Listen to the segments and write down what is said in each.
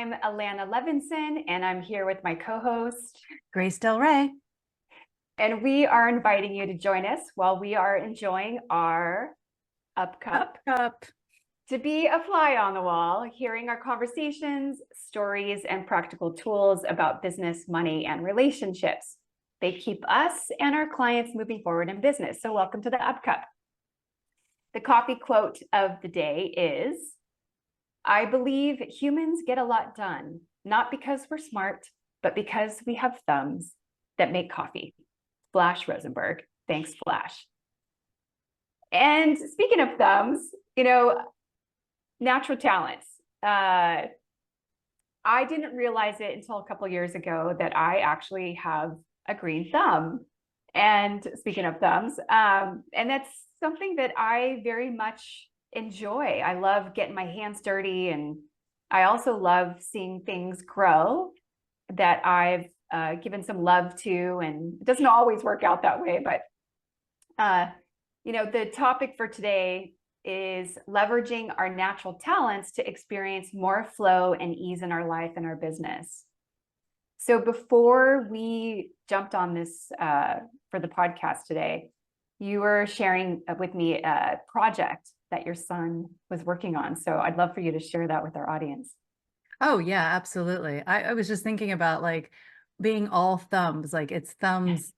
I'm Alanna Levinson, and I'm here with my co-host, Grace Del Rey. and we are inviting you to join us while we are enjoying our Up Cup Up. to be a fly on the wall, hearing our conversations, stories, and practical tools about business, money, and relationships. They keep us and our clients moving forward in business. So welcome to the Up Cup. The coffee quote of the day is, I believe humans get a lot done, not because we're smart, but because we have thumbs that make coffee. Flash Rosenberg. Thanks, Flash. And speaking of thumbs, natural talents. I didn't realize it until a couple of years ago that I actually have a green thumb. And speaking of thumbs, and that's something that I very much enjoy. I love getting my hands dirty, and I also love seeing things grow that I've given some love to, and it doesn't always work out that way, but the topic for today is leveraging our natural talents to experience more flow and ease in our life and our business. So before we jumped on this for the podcast today, you were sharing with me a project that your son was working on. So I'd love for you to share that with our audience. Oh yeah, absolutely. I was just thinking about like being all thumbs, like it's thumbs,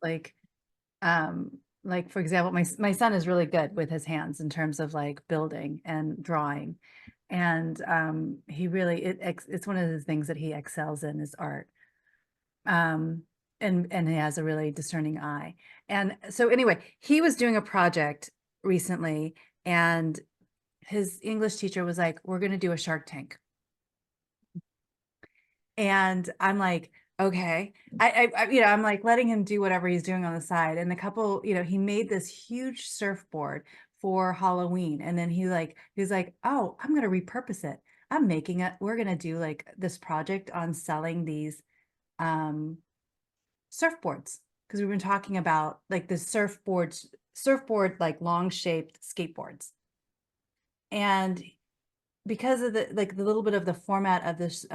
like for example, my son is really good with his hands in terms of like building and drawing. And he really it's one of the things that he excels in is art. And he has a really discerning eye. And so anyway, he was doing a project recently, and his English teacher was like, we're going to do a Shark Tank. And I'm like, okay, I'm like letting him do whatever he's doing on the side. And the couple, he made this huge surfboard for Halloween. And then he's like, oh, I'm going to repurpose it. We're going to do like this project on selling these surfboards, because we've been talking about like the surfboard, like long shaped skateboards. And because of the little bit of the format of this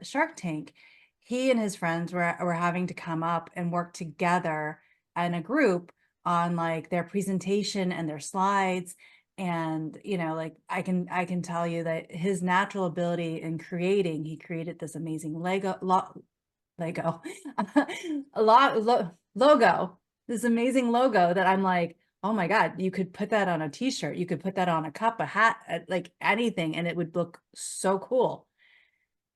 Shark Tank, he and his friends were having to come up and work together in a group on like their presentation and their slides. And like I can tell you that his natural ability in creating, he created this amazing logo, this amazing logo that I'm like, oh my God, you could put that on a t-shirt. You could put that on a cup, a hat, like anything, and it would look so cool.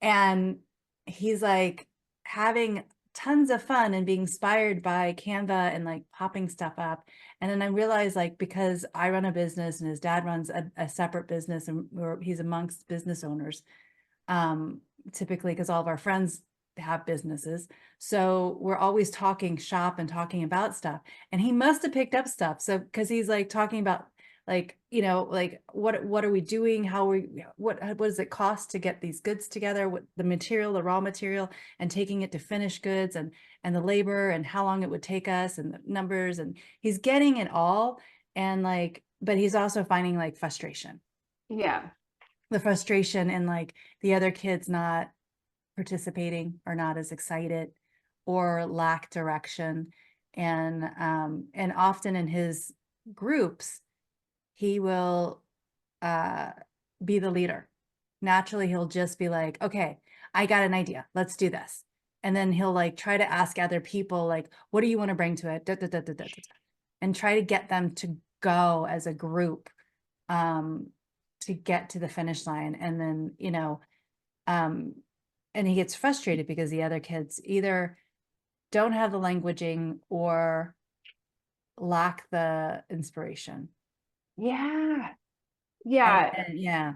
And he's like having tons of fun and being inspired by Canva and like popping stuff up. And then I realized, like, because I run a business and his dad runs a separate business, and he's amongst business owners, typically, because all of our friends have businesses. So we're always talking shop and talking about stuff. And he must have picked up stuff. So because he's like talking about like, like what are we doing? What does it cost to get these goods together? What the material, the raw material, and taking it to finished goods, and the labor, and how long it would take us, and the numbers, and he's getting it all. And like, but he's also finding like frustration. Yeah. The frustration in like the other kids not participating or not as excited or lack direction. And often in his groups, he will be the leader. Naturally, he'll just be like, okay, I got an idea. Let's do this. And then he'll like try to ask other people, like, what do you want to bring to it? Da, da, da, da, da, da, and try to get them to go as a group to get to the finish line. And then, and he gets frustrated because the other kids either don't have the languaging or lack the inspiration. Yeah. Yeah. Yeah.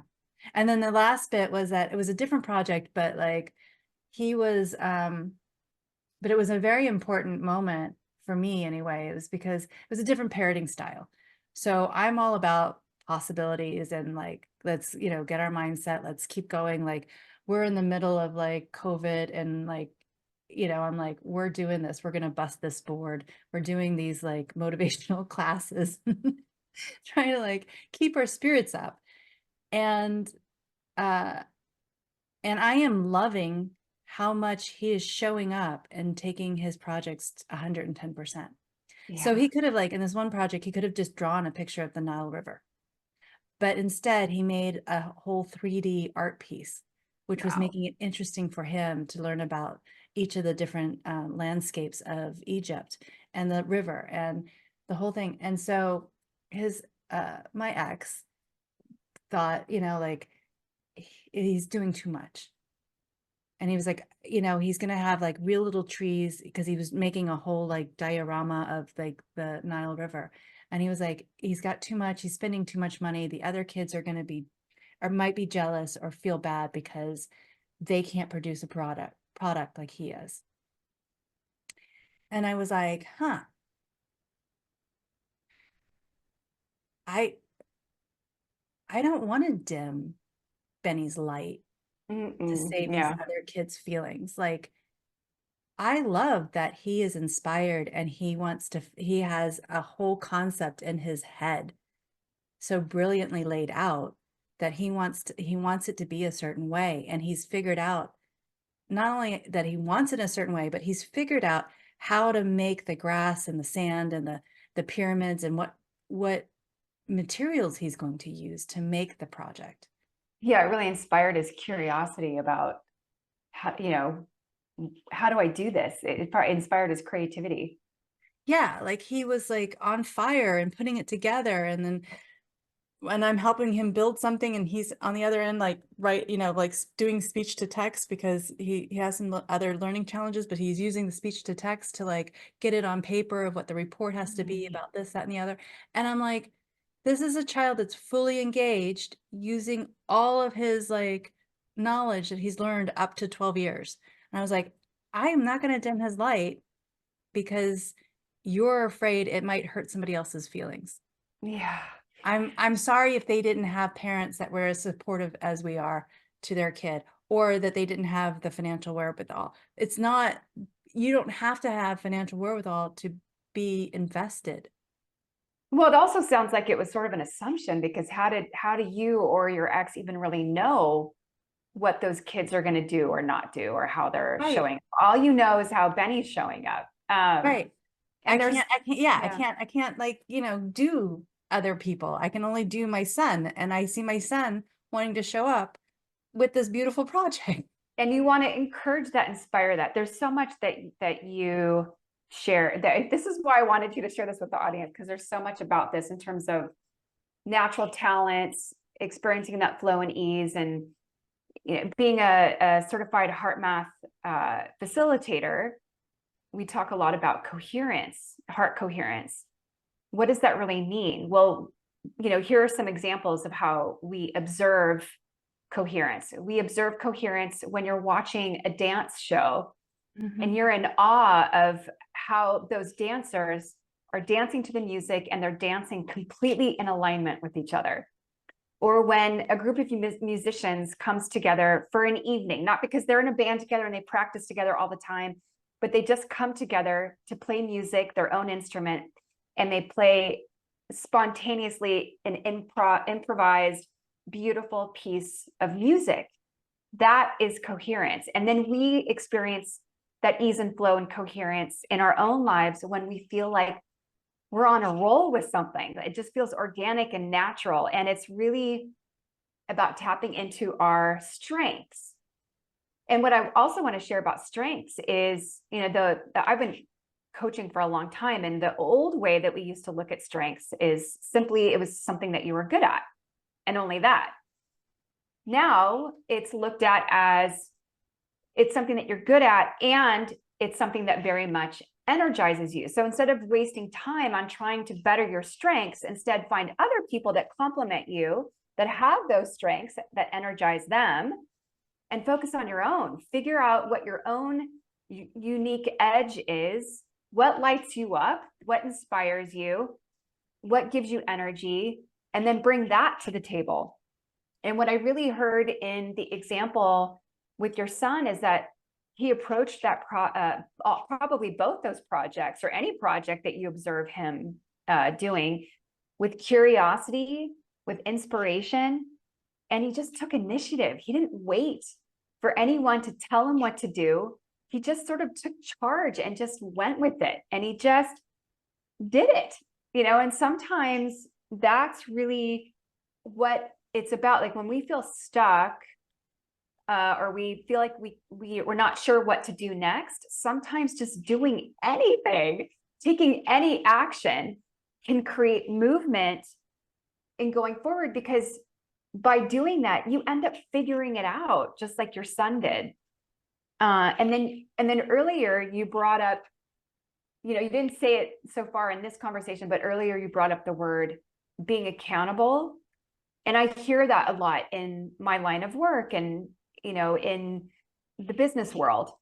And then the last bit was that it was a different project, but like he was, but it was a very important moment for me anyway. It was because it was a different parroting style. So I'm all about possibilities and like, let's, get our mindset. Let's keep going. Like we're in the middle of like COVID, and like, I'm like, we're doing this. We're going to bust this board. We're doing these like motivational classes, trying to like keep our spirits up. And And I am loving how much he is showing up and taking his projects 110%. So Yeah. he could have, like, in this one project, he could have just drawn a picture of the Nile River. But instead, he made a whole 3D art piece, which was Wow. making it interesting for him to learn about each of the different landscapes of Egypt and the river and the whole thing. And so his my ex thought, like, he's doing too much. And he was like, he's gonna have like real little trees, because he was making a whole like diorama of like the Nile River. And he was like, he's got too much, he's spending too much money. The other kids are gonna be, or might be jealous or feel bad because they can't produce a product like he is. And I was like, I I don't want to dim Benny's light to Mm-mm. save these Yeah. other kids' feelings. Like, I love that he is inspired and he has a whole concept in his head so brilliantly laid out that he wants it to be a certain way. And he's figured out not only that he wants it a certain way, but he's figured out how to make the grass and the sand and the pyramids and what materials he's going to use to make the project. Yeah, it really inspired his curiosity about how, how do I do this? It probably inspired his creativity. Yeah, like he was like on fire and putting it together, and I'm helping him build something, and he's on the other end, like, right, like doing speech to text, because he has some other learning challenges, but he's using the speech to text to like get it on paper of what the report has to be about this, that, and the other. And I'm like, this is a child that's fully engaged using all of his like knowledge that he's learned up to 12 years. And I was like, I am not going to dim his light because you're afraid it might hurt somebody else's feelings. Yeah. I'm sorry if they didn't have parents that were as supportive as we are to their kid, or that they didn't have the financial wherewithal. It's not, you don't have to have financial wherewithal to be invested. Well, it also sounds like it was sort of an assumption, because how do you or your ex even really know what those kids are going to do or not do, or how they're Right. showing up? All you know is how Benny's showing up. Right. And there's, Yeah, yeah. I can't like, do other people. I can only do my son. And I see my son wanting to show up with this beautiful project. And you want to encourage that, inspire that. There's so much that you share. That this is why I wanted you to share this with the audience, because there's so much about this in terms of natural talents, experiencing that flow and ease, and being a certified heart math facilitator. We talk a lot about coherence, heart coherence. What does that really mean? Well, here are some examples of how we observe coherence. We observe coherence when you're watching a dance show and you're in awe of how those dancers are dancing to the music, and they're dancing completely in alignment with each other. Or when a group of musicians comes together for an evening, not because they're in a band together and they practice together all the time, but they just come together to play music, their own instrument, and they play spontaneously an improvised, beautiful piece of music. That is coherence. And then we experience that ease and flow and coherence in our own lives when we feel like we're on a roll with something. It just feels organic and natural. And it's really about tapping into our strengths. And what I also want to share about strengths is, I've been coaching for a long time, and the old way that we used to look at strengths is simply it was something that you were good at, and only that. Now it's looked at as it's something that you're good at, and it's something that very much energizes you. So instead of wasting time on trying to better your strengths, instead find other people that complement you, that have those strengths that energize them, and focus on your own. Figure out what your own unique edge is, what lights you up, what inspires you, what gives you energy, and then bring that to the table. And what I really heard in the example with your son is that he approached that probably both those projects, or any project that you observe him doing, with curiosity, with inspiration, and he just took initiative. He didn't wait for anyone to tell him what to do. He just sort of took charge and just went with it. And he just did it, and sometimes that's really what it's about. Like when we feel stuck, or we feel like we're not sure what to do next, sometimes just doing anything, taking any action can create movement in going forward, because by doing that, you end up figuring it out, just like your son did. And then earlier you brought up, you didn't say it so far in this conversation, but earlier you brought up the word being accountable. And I hear that a lot in my line of work and, in the business world.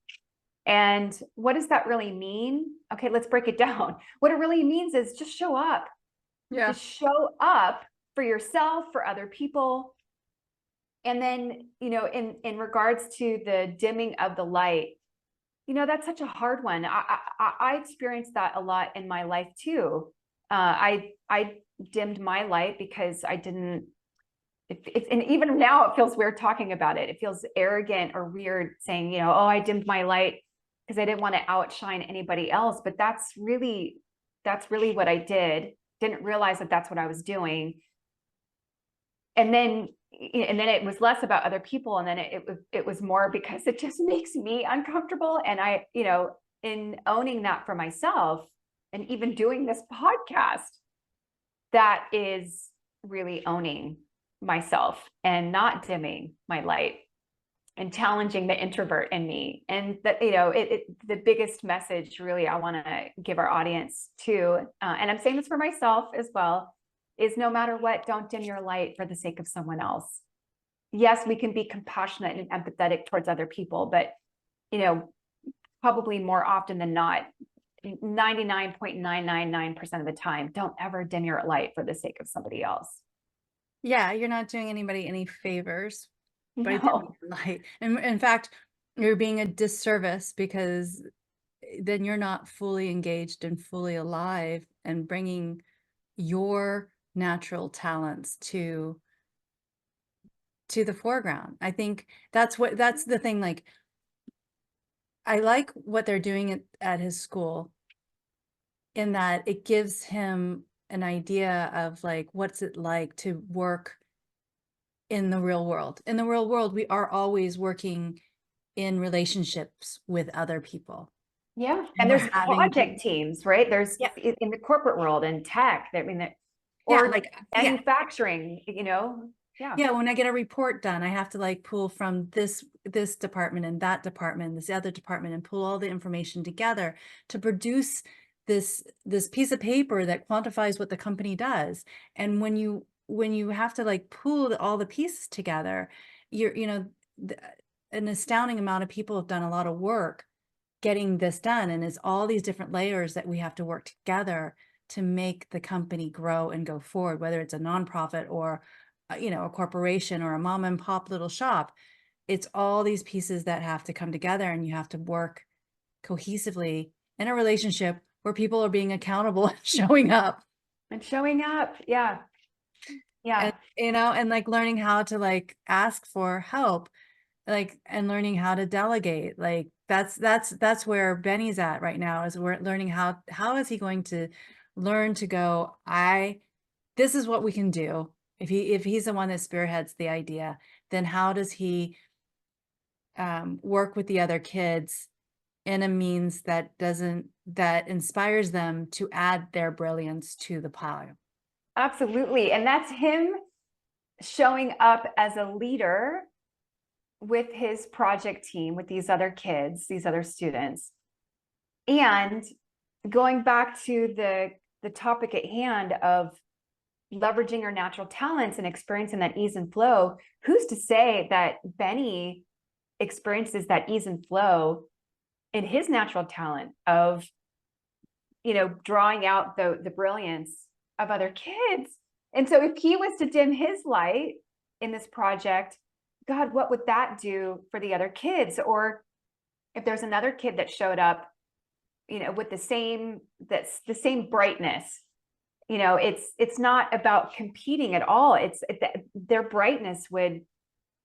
And what does that really mean? Okay, let's break it down. What it really means is just show up. Yeah. Just show up for yourself, for other people. And then, in regards to the dimming of the light, that's such a hard one. I experienced that a lot in my life too. I dimmed my light because I didn't, and even now it feels weird talking about it. It feels arrogant or weird saying, oh, I dimmed my light because I didn't want to outshine anybody else. But that's really what I did. Didn't realize that that's what I was doing. And then it was less about other people. And then it was more because it just makes me uncomfortable. And I, in owning that for myself and even doing this podcast, that is really owning myself and not dimming my light and challenging the introvert in me. And that, the biggest message really I want to give our audience too, and I'm saying this for myself as well, is no matter what, don't dim your light for the sake of someone else. Yes, we can be compassionate and empathetic towards other people, but, probably more often than not, 99.999% of the time, don't ever dim your light for the sake of somebody else. Yeah, you're not doing anybody any favors by No. dimming your light. And in fact, you're being a disservice, because then you're not fully engaged and fully alive and bringing your natural talents to the foreground. I think that's the thing. Like, I like what they're doing at his school, in that it gives him an idea of like, what's it like to work in the real world. In the real world, we are always working in relationships with other people. Yeah. And And we're there's having project teams, right? There's Yeah. in the corporate world and tech, I mean, Yeah, or like, manufacturing, Yeah. Yeah, when I get a report done, I have to like pull from this department and that department, this other department, and pull all the information together to produce this piece of paper that quantifies what the company does. And when you have to like pull all the pieces together, an astounding amount of people have done a lot of work getting this done, and it's all these different layers that we have to work together to make the company grow and go forward, whether it's a nonprofit or a corporation or a mom and pop little shop. It's all these pieces that have to come together, and you have to work cohesively in a relationship where people are being accountable and showing up. Yeah. Yeah. And like learning how to like ask for help, like, and learning how to delegate. Like that's where Benny's at right now, is we're learning how is he going to learn to go, this is what we can do. If he's the one that spearheads the idea, then how does he work with the other kids in a means that inspires them to add their brilliance to the pile? Absolutely. And that's him showing up as a leader with his project team, with these other kids, these other students. And going back to the topic at hand of leveraging our natural talents and experiencing that ease and flow, who's to say that Benny experiences that ease and flow in his natural talent of, drawing out the brilliance of other kids? And so if he was to dim his light in this project, God, what would that do for the other kids? Or if there's another kid that showed up, with the same brightness, it's not about competing at all. It's their brightness would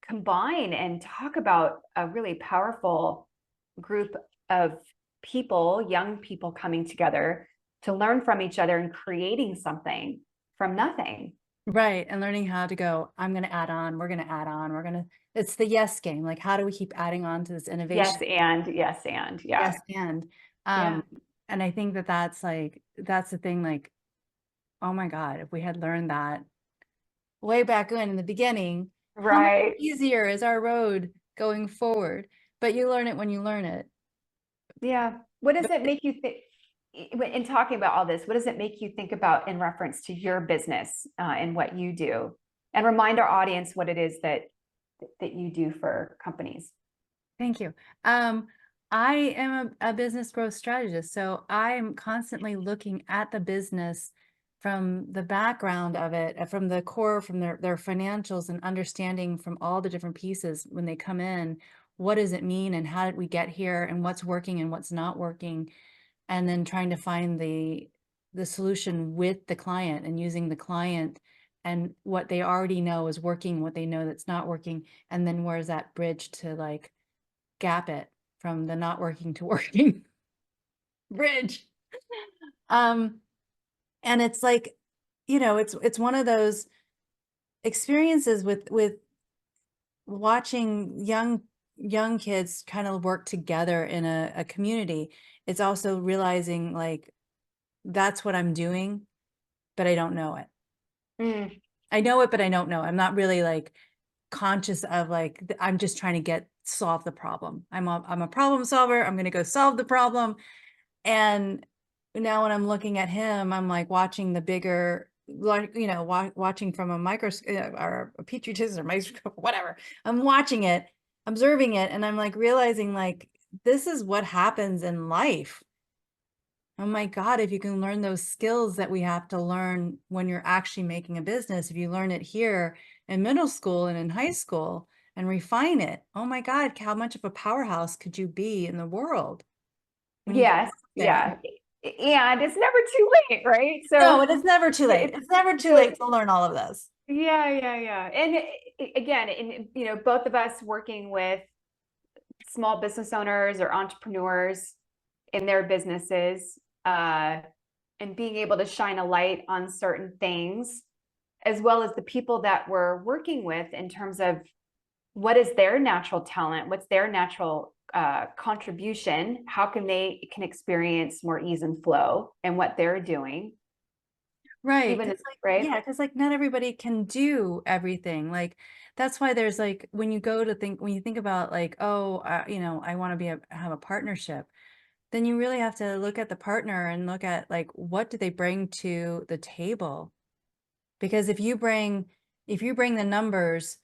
combine and talk about a really powerful group of people, young people coming together to learn from each other and creating something from nothing. Right. And learning how to go, I'm going to add on, we're going to add on, it's the yes game. Like, how do we keep adding on to this innovation? Yes, and yeah. Yes. Yeah. And I think that that's the thing, like, oh my God, if we had learned that way back when in the beginning, how much Right. easier is our road going forward? But you learn it when you learn it. Yeah. What does But it make you think in talking about all this? What does it make you think about in reference to your business and what you do? And remind our audience what it is that you do for companies. Thank you. I am a business growth strategist, so I'm constantly looking at the business from the background of it, from the core, from their financials, and understanding from all the different pieces when they come in, what does it mean and how did we get here and what's working and what's not working, and then trying to find the solution with the client and using the client and what they already know is working, what they know that's not working, and then where's that bridge to like gap it from the not working to working bridge. And it's like, it's one of those experiences with watching young kids kind of work together in a community. It's also realizing like that's what I'm doing, but I don't know it. Mm. I know it, but I don't know. I'm not really like conscious of like, I'm just trying to solve the problem. I'm a problem solver. I'm going to go solve the problem. And now when I'm looking at him, I'm like watching the bigger, like, watching from a microscope or a petri dish or microscope, whatever. I'm watching it, observing it. And I'm like realizing like, this is what happens in life. Oh my God, if you can learn those skills that we have to learn when you're actually making a business, if you learn it here in middle school and in high school and refine it, oh my God, how much of a powerhouse could you be in the world when you go Yes. out there? Yeah. And it's never too late, right? No, So it is never too late. It's never too so late to learn all of this. yeah. And again, both of us working with small business owners or entrepreneurs in their businesses, and being able to shine a light on certain things, as well as the people that we're working with in terms of what is their natural talent, what's their natural contribution, how can they experience more ease and flow in what they're doing. Right. Even Cause like, right. yeah, because like not everybody can do everything. Like that's why there's like, when you think about like, oh, I want to have a partnership, then you really have to look at the partner and look at like, what do they bring to the table? Because if you bring the numbers,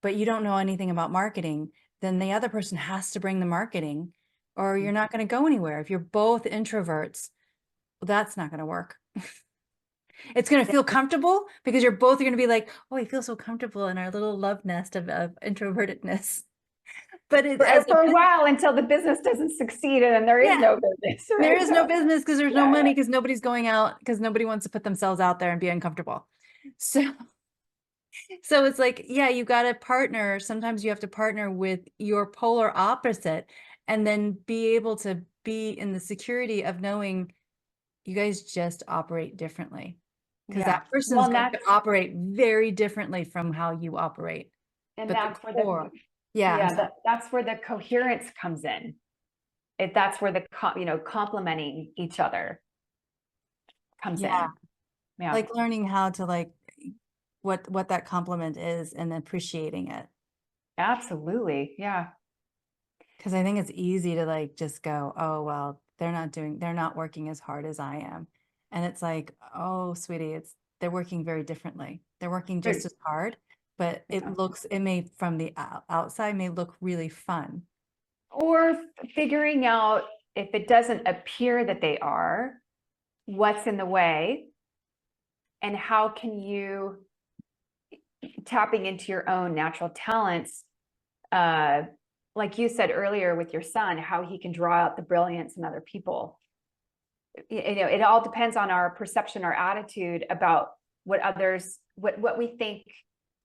but you don't know anything about marketing, then the other person has to bring the marketing or you're not going to go anywhere. If you're both introverts, well, that's not going to work. It's going to feel comfortable because you're both going to be like, oh, I feel so comfortable in our little love nest of introvertedness. But For a while until the business doesn't succeed and then there is no business, right? there is no business because there's no yeah. money because nobody's going out because nobody wants to put themselves out there and be uncomfortable. So it's like, yeah, you got to partner. Sometimes you have to partner with your polar opposite and then be able to be in the security of knowing you guys just operate differently. Because Yeah. that person's Well, going to operate very differently from how you operate. and But the that's where core, yeah, that's where the coherence comes in. That's where the complementing each other comes yeah, in. Yeah. like learning how to like what that compliment is and appreciating it. Absolutely. Yeah. Because I think it's easy to like just go, oh well, they're not working as hard as I am, and it's like, oh sweetie, they're working very differently. They're working just as hard, but it may from the outside may look really fun. Or figuring out, if it doesn't appear that they are, what's in the way and how can you, tapping into your own natural talents, like you said earlier with your son, how he can draw out the brilliance in other people. It all depends on our perception, our attitude about what we think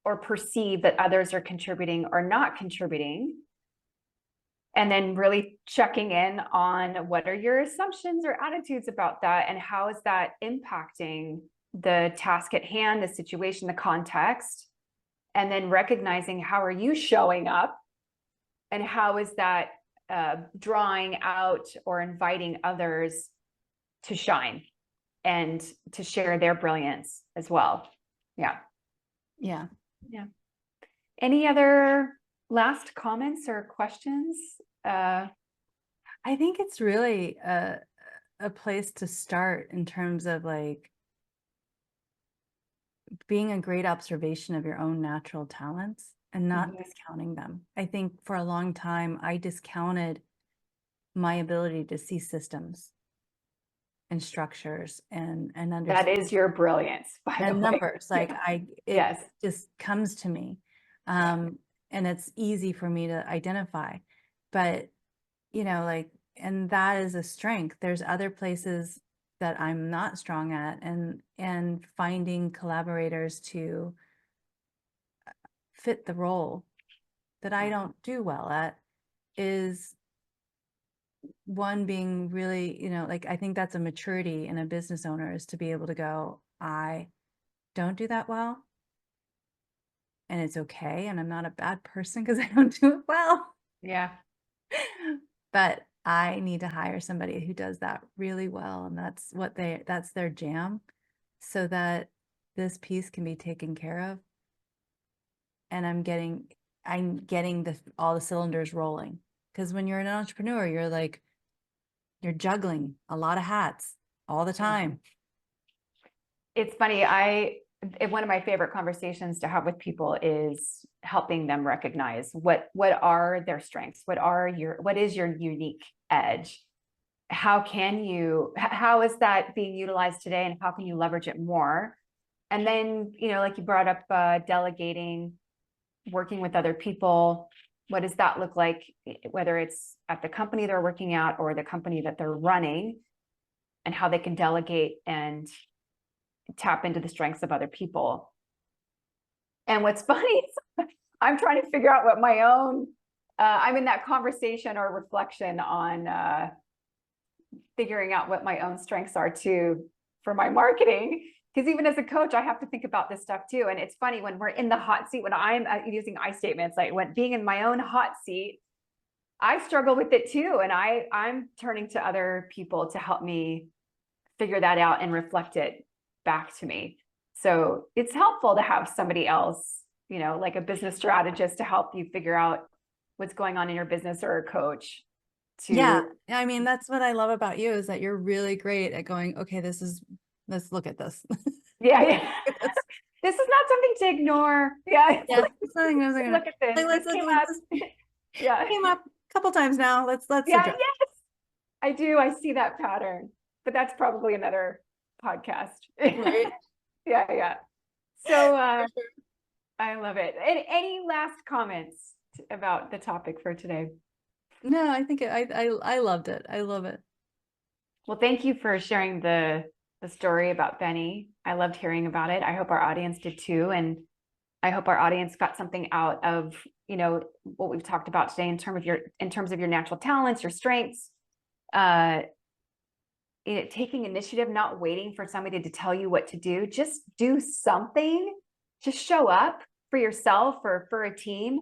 or perceive that others are contributing or not contributing. And then really checking in on what are your assumptions or attitudes about that, and how is that impacting the task at hand, the situation, the context, and then recognizing how are you showing up, and how is that drawing out or inviting others to shine and to share their brilliance as well. Yeah. Yeah. Yeah. Any other last comments or questions? I think it's really a place to start in terms of like being a great observation of your own natural talents and not discounting them. I think for a long time, I discounted my ability to see systems and structures and understand. That is your brilliance, by the way. And numbers, like it Yes. just comes to me. And it's easy for me to identify, but you know, like, and that is a strength. There's other places that I'm not strong at, and finding collaborators to fit the role that I don't do well at is one being really, you know, like, I think that's a maturity in a business owner, is to be able to go, I don't do that well, and it's okay, and I'm not a bad person because I don't do it well. Yeah. But I need to hire somebody who does that really well, and that's their jam, so that this piece can be taken care of, and I'm getting all the cylinders rolling. Because when you're an entrepreneur, you're juggling a lot of hats all the time. It's funny. One of my favorite conversations to have with people is helping them recognize what are their strengths, what is your unique edge, how is that being utilized today, and how can you leverage it more? And then, you know, like you brought up delegating, working with other people. What does that look like, whether it's at the company they're working at or the company that they're running, and how they can delegate and tap into the strengths of other people. And what's funny is I'm trying to figure out what my own, I'm in that conversation or reflection on figuring out what my own strengths are too for my marketing. Because even as a coach, I have to think about this stuff too. And it's funny when we're in the hot seat, when I'm using I statements, like when being in my own hot seat, I struggle with it too. And I'm turning to other people to help me figure that out and reflect it back to me. So it's helpful to have somebody else, you know, like a business strategist, to help you figure out what's going on in your business, or a coach. Yeah. I mean, that's what I love about you, is that you're really great at going, okay, let's look at this. Yeah. This is not something to ignore. Yeah. Yeah. It's nothing. Look at this. Like, This came up. Yeah. It came up a couple times now. Let's Yeah. address. Yes. I do. I see that pattern, but that's probably another podcast. Right. Yeah. So I love it. And any last comments about the topic for today? No, I think I loved it. I love it. Well, thank you for sharing the story about Benny. I loved hearing about it. I hope our audience did too. And I hope our audience got something out of, you know, what we've talked about today in terms of your natural talents, your strengths, taking initiative, not waiting for somebody to tell you what to do. Just do something. Just show up for yourself or for a team,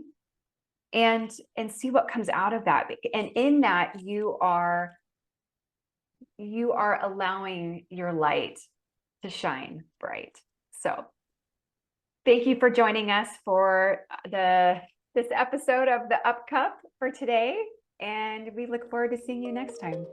and see what comes out of that. And in that, you are allowing your light to shine bright. So thank you for joining us for this episode of the Up Cup for today, and we look forward to seeing you next time.